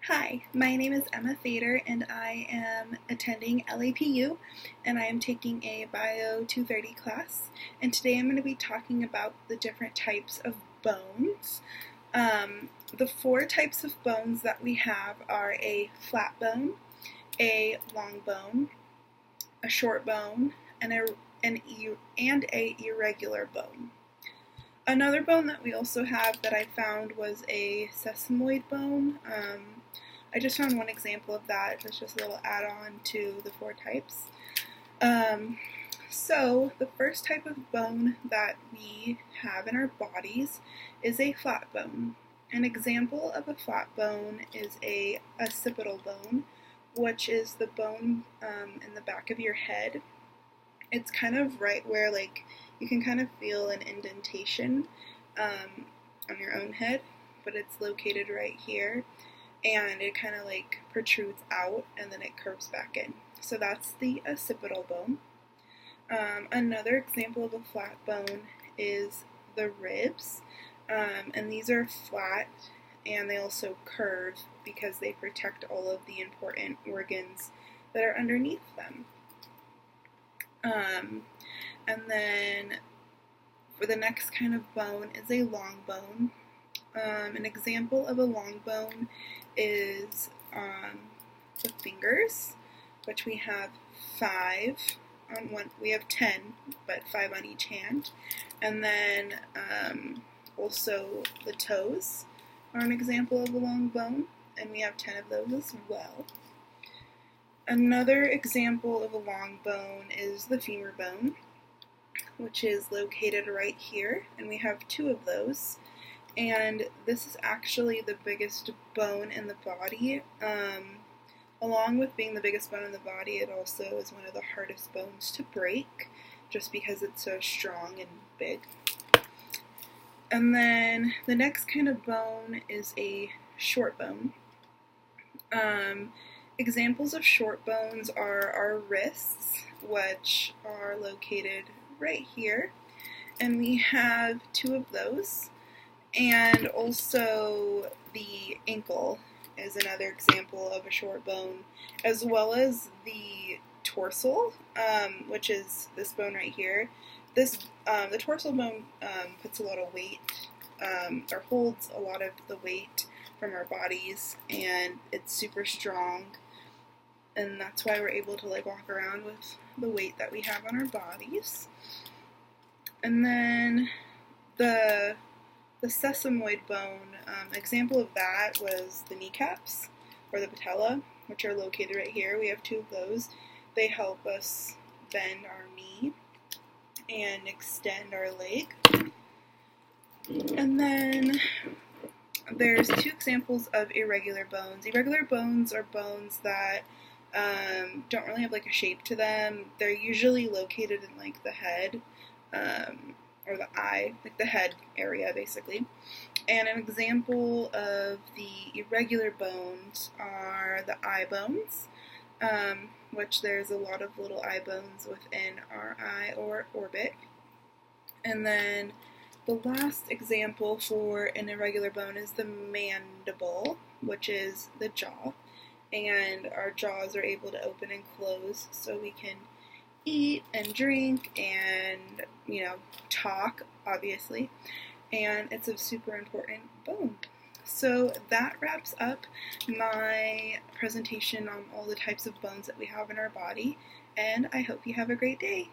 Hi, my name is Emma Fader and I am attending LAPU and I am taking a Bio 230 class, and today I'm going to be talking about the different types of bones. The four types of bones that we have are a flat bone, a long bone, a short bone, and an irregular bone. Another bone that we also have that I found was a sesamoid bone. I just found one example of that. It's just a little add-on to the four types. So the first type of bone that we have in our bodies is a flat bone. An example of a flat bone is a occipital bone, which is the bone in the back of your head. It's kind of right where you can kind of feel an indentation on your own head, but it's located right here, and it kind of protrudes out and then it curves back in. So that's the occipital bone. Another example of a flat bone is the ribs, and these are flat and they also curve because they protect all of the important organs that are underneath them. And then for the next kind of bone is a long bone. An example of a long bone is the fingers, which we have 5 on one. We have 10, but 5 on each hand. And then also the toes are an example of a long bone, and we have 10 of those as well. Another example of a long bone is the femur bone, which is located right here, and we have 2 of those. And this is actually the biggest bone in the body. Along with being the biggest bone in the body, it also is one of the hardest bones to break, just because it's so strong and big. And then the next kind of bone is a short bone. Examples of short bones are our wrists, which are located right here, and we have 2 of those. And also the ankle is another example of a short bone, as well as the dorsal, which is this bone right here. The dorsal bone puts a lot of weight, or holds a lot of the weight from our bodies, and it's super strong, and that's why we're able to walk around with the weight that we have on our bodies. And then the sesamoid bone, example of that was the kneecaps, or the patella, which are located right here. We have 2 of those. They help us bend our knee and extend our leg. And then there's 2 examples of irregular bones. Irregular bones are bones that don't really have a shape to them. They're usually located in the head, or the eye, the head area basically. And an example of the irregular bones are the eye bones, which there's a lot of little eye bones within our eye or orbit. And then the last example for an irregular bone is the mandible, which is the jaw. And our jaws are able to open and close so we can eat and drink and, talk, obviously. And it's a super important bone. So that wraps up my presentation on all the types of bones that we have in our body, and I hope you have a great day.